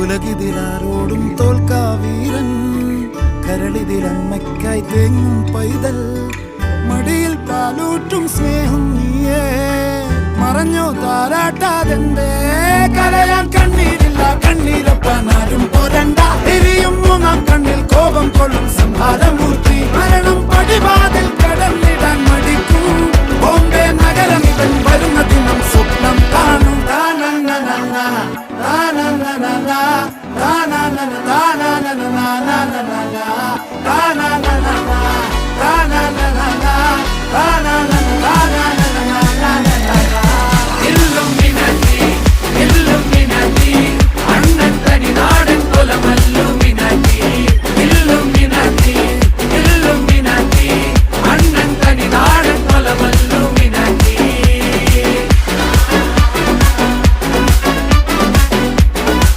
ഉലകിതിലാരോടും തോൽക്കാ വീരൻ, കരളിതിലമ്മയ്ക്കായി തേങ്ങും പൈതൽ, മടിയിൽ പാലൂറ്റും സ്നേഹം നീയേ. മറഞ്ഞോ താരാട്ടാതെന്റെ കരയാൻ കണ്ണീരില്ല, കണ്ണീരൊപ്പാനാരും പോരണ്ട. എരിയും മൂന്നാം കണ്ണിൽ കോപം കൊള്ളും സംഹാരമൂർത്തി, മരണം പടിവാതിൽ കടന്നിടാൻ മടിക്കും. ബോംബെ നഗരം ഇവൻ വരുന്ന ദിനം സ്വപ്നം കാണും.